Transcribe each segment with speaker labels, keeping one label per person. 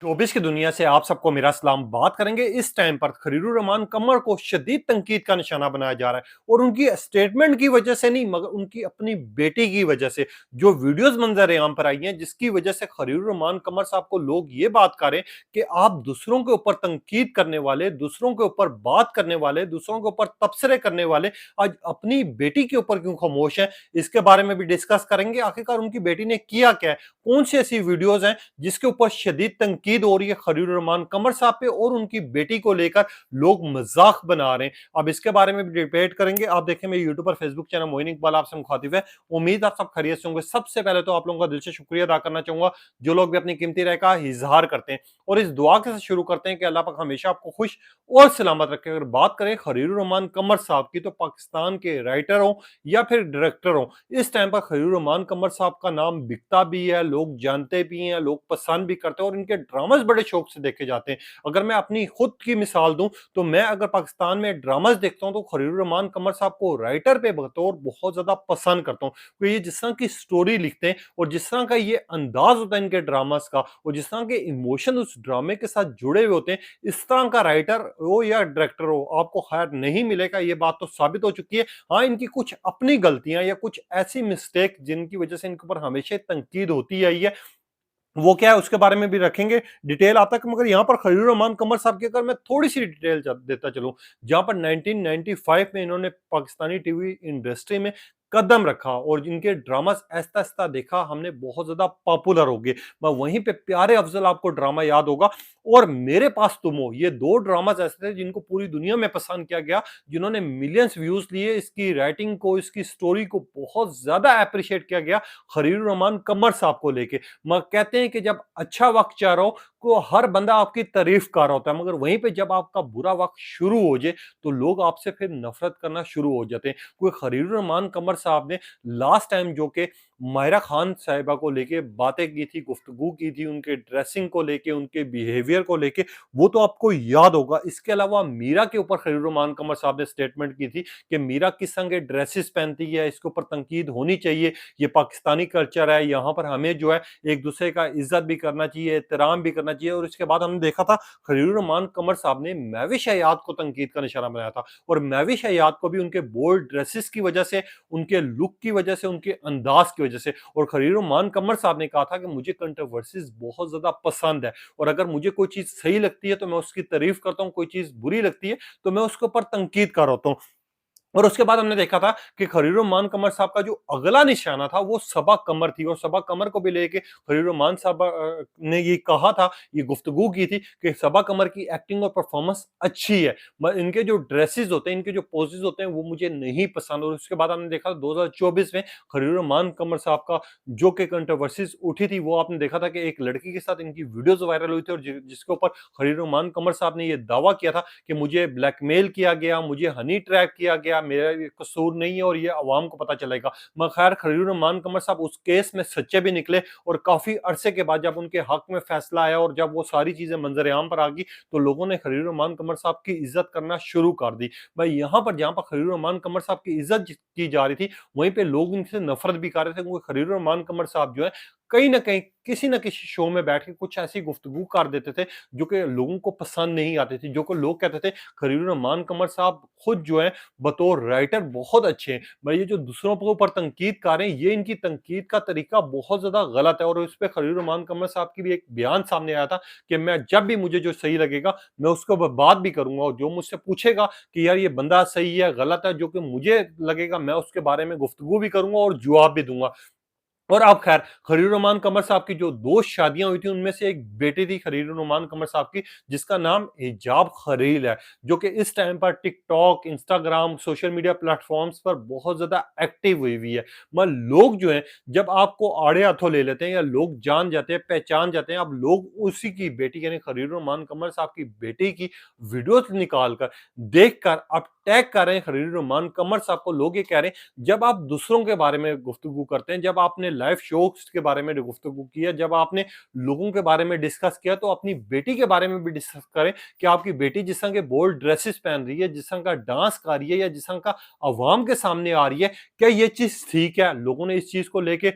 Speaker 1: Showbiz की दुनिया से आप सबको मेरा सलाम। बात करेंगे इस टाइम पर खरीरुर रहमान कमर को शदीद तनकीद का निशाना बनाया जा रहा है और उनकी स्टेटमेंट की वजह से नहीं मगर उनकी अपनी बेटी की वजह से जो वीडियोस मंजर आम पर आई हैं जिसकी वजह से खरीरुर रहमान कमर साहब को लोग ये बात करें कि आप दूसरों के ऊपर तनकीद करने वाले, दूसरों के ऊपर बात करने वाले, दूसरों के ऊपर तबसरे करने वाले आज अपनी बेटी के ऊपर क्यों खामोश हैं। इसके बारे में भी डिस्कस करेंगे। आखिरकार उनकी बेटी ने किया क्या है, कौन सी ऐसी वीडियोज हैं जिसके ऊपर शदीद तनकीद हो रही है खलील रहमान कमर साहब पे और उनकी बेटी को लेकर लोग मजाक बना रहे हैं। अब इसके बारे में भी डिबेट करेंगे। आप देखें मेरे यूट्यूब पर फेसबुक चैनल मोइन इकबाल आपसे मुखातिब है। उम्मीद आप सब खैरियत से होंगे। सबसे पहले तो आप लोगों का दिल से शुक्रिया अदा करना चाहूंगा जो लोग भी अपनी कीमती राय का इजहार करते हैं और इस दुआ के साथ शुरू करते हैं कि अल्लाह पाक हमेशा आपको खुश और सलामत रखे। अगर बात करें खलील रहमान कमर साहब की तो पाकिस्तान के राइटर हो या फिर डायरेक्टर हो, इस टाइम पर खलील रहमान कमर साहब का नाम बिकता भी है, लोग जानते भी हैं, लोग पसंद भी करते हैं और इनके ड्रामास बड़े शौक से देखे जाते हैं। अगर मैं अपनी खुद की मिसाल दूं तो मैं अगर पाकिस्तान में ड्रामास देखता हूं तो खलील रहमान कमर साहब को राइटर पे बतौर बहुत ज्यादा पसंद करता हूं क्योंकि ये जिस तरह की स्टोरी लिखते हैं और जिस तरह का ये अंदाज होता है इनके ड्रामास का और जिस तरह के इमोशन उस ड्रामे के साथ जुड़े हुए होते हैं, इस तरह का राइटर हो या डायरेक्टर हो आपको खैर नहीं मिलेगा। ये बात तो साबित हो चुकी है। हाँ, इनकी कुछ अपनी गलतियां या कुछ ऐसी मिस्टेक जिनकी वजह से इनके ऊपर हमेशा तनकीद होती आई है, वो क्या है उसके बारे में भी रखेंगे डिटेल आप तक। मगर यहाँ पर खलील रहमान कमर साहब की अगर मैं थोड़ी सी डिटेल देता चलूं, जहां पर 1995 में इन्होंने पाकिस्तानी टीवी इंडस्ट्री में कदम रखा और इनके ड्रामास ऐसा ऐसा देखा हमने बहुत ज्यादा पॉपुलर हो गए। मैं वहीं पे प्यारे अफजल आपको ड्रामा याद होगा और मेरे पास तुम हो, ये दो ड्रामास ऐसे थे जिनको पूरी दुनिया में पसंद किया गया, जिन्होंने मिलियंस व्यूज लिए। इसकी राइटिंग को, इसकी स्टोरी को बहुत ज्यादा अप्रिशिएट किया गया खलील रहमान कमर साहब को लेके। कहते हैं कि जब अच्छा वक्त जा रहा हो तो हर बंदा आपकी तारीफ कर रहा होता है, मगर वहीं पे जब आपका बुरा वक्त शुरू हो जाए तो लोग आपसे फिर नफरत करना शुरू हो जाते हैं। कोई खलील रहमान कमर साहब ने लास्ट टाइम जो कि मायरा खान साहिबा को लेके बातें की थी, गुफ्तगू की थी, उनके ड्रेसिंग को लेके, उनके बिहेवियर को लेके, वो तो आपको याद होगा। इसके अलावा मीरा के ऊपर खलील रहमान कमर साहब ने स्टेटमेंट की थी कि मीरा किस तरह के ड्रेसेस पहनती है, इसके ऊपर तनकीद होनी चाहिए, ये पाकिस्तानी कल्चर है, यहाँ पर हमें जो है एक दूसरे का इज्जत भी करना चाहिए, एहतराम भी करना चाहिए। और इसके बाद हमने देखा था खलील रहमान कमर साहब ने महविश हयात को तनकीद का निशाना बनाया था और महविश हयात को भी उनके बोल्ड ड्रेसेस की वजह से, उनके लुक की वजह से, उनके अंदाज की वजह से। और खलील रहमान कमर साहब ने कहा था कि मुझे कंट्रोवर्सीज बहुत ज्यादा पसंद है और अगर मुझे कोई चीज सही लगती है तो मैं उसकी तारीफ करता हूँ, कोई चीज बुरी लगती है तो मैं उसके ऊपर तनकीद कर होता हूँ। और उसके बाद हमने देखा था कि खलील रहमान कमर साहब का जो अगला निशाना था वो सबा कमर थी और सबा कमर को भी लेके खलील रहमान साहब ने ये कहा था, ये गुफ्तगू की थी कि सबा कमर की एक्टिंग और परफॉर्मेंस अच्छी है, इनके जो ड्रेसेस होते हैं, इनके जो पोजेस होते हैं वो मुझे नहीं पसंद। और उसके बाद हमने देखा 2024 में खलील रहमान कमर साहब का जो कि कंट्रोवर्सीज उठी थी, वो आपने देखा था कि एक लड़की के साथ इनकी वीडियोज वायरल हुई थी और जिसके ऊपर खलील रहमान कमर साहब ने यह दावा किया था कि मुझे ब्लैकमेल किया गया, मुझे हनी ट्रैप किया गया, मेरा ये कसूर नहीं है और ये अवाम को पता चलेगा। मगर खैर खलील रहमान कमर साहब उस केस में सच्चे भी निकले और काफी अरसे के बाद जब उनके हक में फैसला आया और जब वो सारी चीजें मंजर आम पर आ गई तो लोगों ने खलील रहमान कमर साहब की इज्जत करना शुरू कर दी। भाई यहाँ पर जहां पर खलील रहमान कमर साहब की इज्जत की जा रही थी वहीं पे लोग इनसे नफरत भी कर रहे थे क्योंकि खलील रहमान कमर साहब जो है कहीं ना कहीं किसी न किसी शो में बैठ के कुछ ऐसी गुफ्तगू कर देते थे जो कि लोगों को पसंद नहीं आती थी, जो कि लोग कहते थे खलील रहमान कमर साहब खुद जो है बतौर राइटर बहुत अच्छे हैं। भाई ये जो दूसरों के ऊपर तनकीद कर रहे हैं, ये इनकी तनकीद का तरीका बहुत ज्यादा गलत है। और इस पे खलील रहमान कमर साहब की भी एक बयान सामने आया था कि मैं जब भी मुझे जो सही लगेगा मैं उसको बात भी करूंगा और जो मुझसे पूछेगा कि यार ये बंदा सही है गलत है, जो कि मुझे लगेगा मैं उसके बारे में गुफ्तगू भी करूंगा और जवाब भी दूंगा। और अब खैर खलील रहमान कमर साहब की जो दो शादियां हुई थी उनमें से एक बेटी थी खलील रहमान कमर साहब की जिसका नाम हिजाब खलील है, जो कि इस टाइम पर TikTok, Instagram, social media platforms पर बहुत ज्यादा एक्टिव हुई है। मतलब लोग जो हैं जब आपको आड़े हाथों ले लेते हैं या लोग जान जाते हैं, पहचान जाते हैं, अब लोग उसी की बेटी यानी खलील रहमान कमर साहब की बेटी की वीडियोस निकाल कर देख कर अब टैग कर रहे हैं खलील रहमान कमर साहब को। लोग ये कह रहे हैं जब आप दूसरों के बारे में गुफ्तगू करते हैं, जब आपने लाइव शोज के बारे में गुफ्तगू किया, जब आपने लोगों के बारे में डिस्कस किया, तो अपनी बेटी के बारे में भी डिस्कस करें कि आपकी बेटी जिस तरह के बोल्ड ड्रेसेस पहन रही है, जिस तरह का डांस कर रही है या जिस तरह का अवाम के सामने आ रही है, क्या ये चीज ठीक है। लोगों ने इस चीज को लेके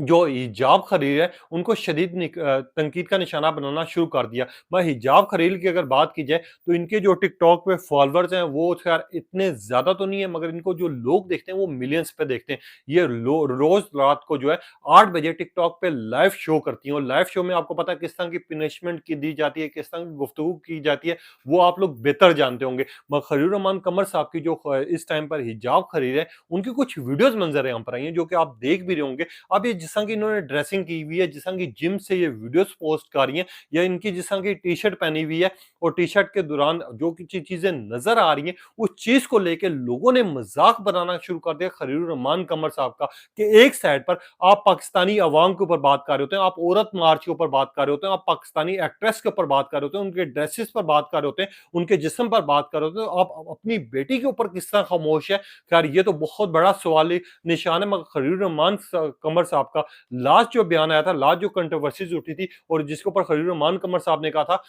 Speaker 1: जो हिजाब खरीद है, उनको शदीद तनकीद का निशाना बनाना शुरू कर दिया। हिजाब खलील की अगर बात की जाए, तो इनके जो टिकटॉक पे फॉलोवर्स हैं, वो ख़ैर इतने ज़्यादा तो नहीं है, मगर इनको जो लोग देखते हैं, वो मिलियंस पे देखते हैं। ये लो रोज़ रात को जो है 8 बजे टिकटॉक पे लाइव शो करती हैं और लाइव शो में आपको पता है किस तरह की पनिशमेंट की दी जाती है, किस तरह की गुफ्तगू की जाती है, वो आप लोग बेहतर जानते होंगे। मगर खलील रहमान कमर साहब की जो इस टाइम पर हिजाब खरीद है, उनकी कुछ वीडियोज़ मंज़र आम पर आई हैं, जो कि आप देख भी रहे होंगे। अब ये जिस तरह की इन्होंने ड्रेसिंग की हुई है, जिस तरह की जिम से ये वीडियोस पोस्ट कर रही हैं, या इनकी जिस तरह की टी-शर्ट पहनी हुई है और टी-शर्ट के दौरान जो की चीज़ें नज़र आ रही हैं, उस चीज़ को लेके लोगों ने मज़ाक बनाना शुरू कर दिया खलीलुर रहमान कमर साहब का, कि एक साइड पर आप पाकिस्तानी अवाम के ऊपर बात कर रहे होते हैं, आप औरत मार्च के ऊपर बात कर रहे होते हैं, आप पाकिस्तानी एक्ट्रेस के ऊपर बात कर रहे होते हैं, उनके ड्रेसेस पर बात कर रहे होते हैं, उनके जिस्म पर बात कर रहे होते हैं, तो आप अपनी बेटी के ऊपर किस तरह खामोश है? खैर ये तो बहुत बड़ा सवाल निशान है। मगर खलील रहमान कमर साहब का लास्ट जो बयान आया था, लास्ट जो कंट्रोवर्सीज उठी थी और जिसके ऊपर खलील रहमान कमर साहब ने कहा था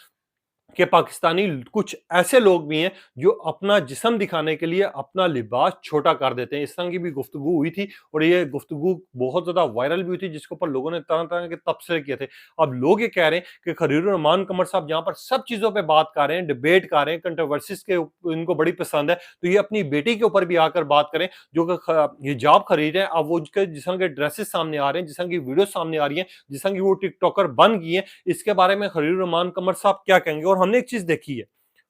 Speaker 1: कि पाकिस्तानी कुछ ऐसे लोग भी हैं जो अपना जिस्म दिखाने के लिए अपना लिबास छोटा कर देते हैं। इस तरह की भी गुफ्तगू हुई थी और ये गुफ्तगू बहुत ज़्यादा वायरल भी हुई थी, जिसके ऊपर लोगों ने तरह-तरह के तबसरे किए थे। अब लोग ये कह रहे हैं कि खलील रहमान कमर साहब जहाँ पर सब चीज़ों पे बात कर रहे हैं, डिबेट कर रहे हैं, कंट्रोवर्सीज़ के इनको बड़ी पसंद है, तो ये अपनी बेटी के ऊपर भी आकर बात करें, जो कि हिजाब खरीद है। अब वो उसके जिस तरह के ड्रेसेस सामने आ रहे हैं, जिस तरह की वीडियो सामने आ रही है, जिस तरह की वो टिकटॉकर बन गई है, इसके बारे में खलील रहमान कमर साहब क्या कहेंगे? और हमने एक चीज़ देखी है,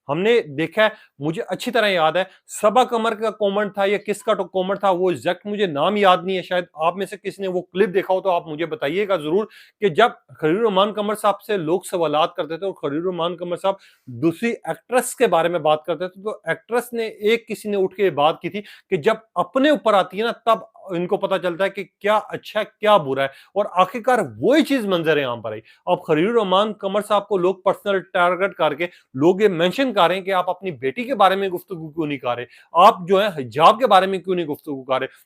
Speaker 1: हमने देखा है, मुझे अच्छी तरह याद है, सबा कमर का कमेंट था या किसका तो कमेंट था, वो एग्ज़ैक्ट मुझे नाम याद नहीं है, शायद आप में से किसी ने वो क्लिप देखा हो तो आप मुझे बताइएगा ज़रूर, कि जब खलील रहमान कमर साहब से लोग सवालात करते थे और खलील रहमान कमर साहब दूसरी एक्ट्रेस के बारे में बात करते थे, तो एक्ट्रेस ने किसी ने उठ के ये बात की थी कि जब अपने ऊपर आती है ना, तब इनको पता चलता है कि क्या अच्छा है, क्या बुरा है, और आखिरकार वही चीज़ मंज़र-ए-आम पर आई। अब खलील रहमान कमर साहब को लोग पर्सनल टारगेट करके लोग ये मेंशन कर रहे हैं कि आप अपनी बेटी के बारे में गुफ्तगू क्यों नहीं कर रहे? आप जो है हिजाब के बारे में क्यों नहीं गुफ्तगू कर रहे?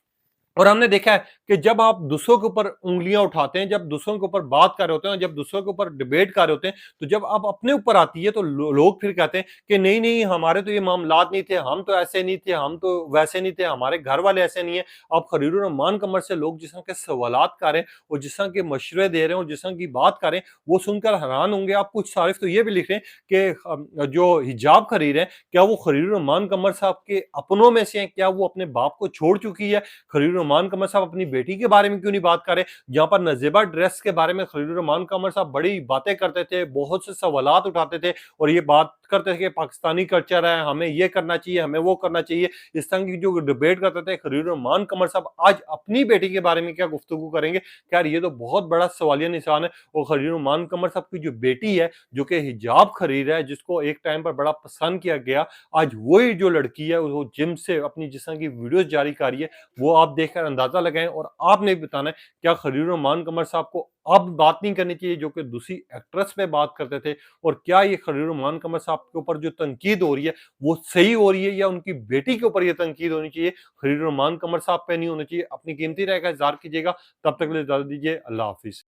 Speaker 1: और हमने देखा है कि जब आप दूसरों के ऊपर उँगलियाँ उठाते हैं, जब दूसरों के ऊपर बात कर रहे होते हैं, जब दूसरों के ऊपर डिबेट कर रहे होते हैं, तो जब आप अपने ऊपर आती है तो लोग फिर कहते हैं कि नहीं, नहीं हमारे तो ये मामलात नहीं थे, हम तो ऐसे नहीं थे, हम तो वैसे नहीं थे, हमारे घर वाले ऐसे नहीं है। अब खलील रहमान कमर से लोग जिस तरह के सवालात कर रहे हैं और जिस तरह के मशवरे दे रहे हैं और जिस तरह की बात कर रहे हैं, वो सुनकर हैरान होंगे। आप कुछ सारिफ तो ये भी लिख रहे हैं कि जो हिजाब खरीद रहे हैं, क्या वो खलील रहमान कमर साहब के अपनों में से हैं? क्या वो अपने बाप को छोड़ चुकी है? खलील रहमान कमर साहब अपनी बेटी के बारे में क्यों नहीं बात कर रहे? जहाँ पर नज़ेबा ड्रेस के बारे में खलील रहमान कमर साहब बड़ी बातें करते थे, बहुत से सवालात उठाते थे और ये बात करते थे कि पाकिस्तानी कल्चर है, हमें ये करना चाहिए, हमें वो करना चाहिए। इस तरह की जो डिबेट करते थे खलील रहमान कमर साहब, आज अपनी बेटी के बारे में क्या गुफ्तगू करेंगे? खैर ये तो बहुत बड़ा सवालिया निशान है। और खलील रहमान कमर साहब की जो बेटी है, जो कि हिजाब खरीद है, जिसको एक टाइम पर बड़ा पसंद किया गया, आज वही जो लड़की है, वो जिम से अपनी जिस तरह की वीडियोज़ जारी कर रही है, वो आप देखकर अंदाजा लगाएं। और आपने भी बताना है क्या खलील रहमान कमर साहब को अब बात नहीं करनी चाहिए जो कि दूसरी एक्ट्रेस पे बात करते थे, और क्या ये खलील रहमान कमर साहब के ऊपर जो तनकीद हो रही है वो सही हो रही है या उनकी बेटी के ऊपर ये तनकीद होनी चाहिए, खलील रहमान कमर साहब पे नहीं होनी चाहिए? अपनी कीमती राय का इज़हार कीजिएगा। तब तक के लिए इजाज़त दीजिए। अल्लाह हाफ़िज़।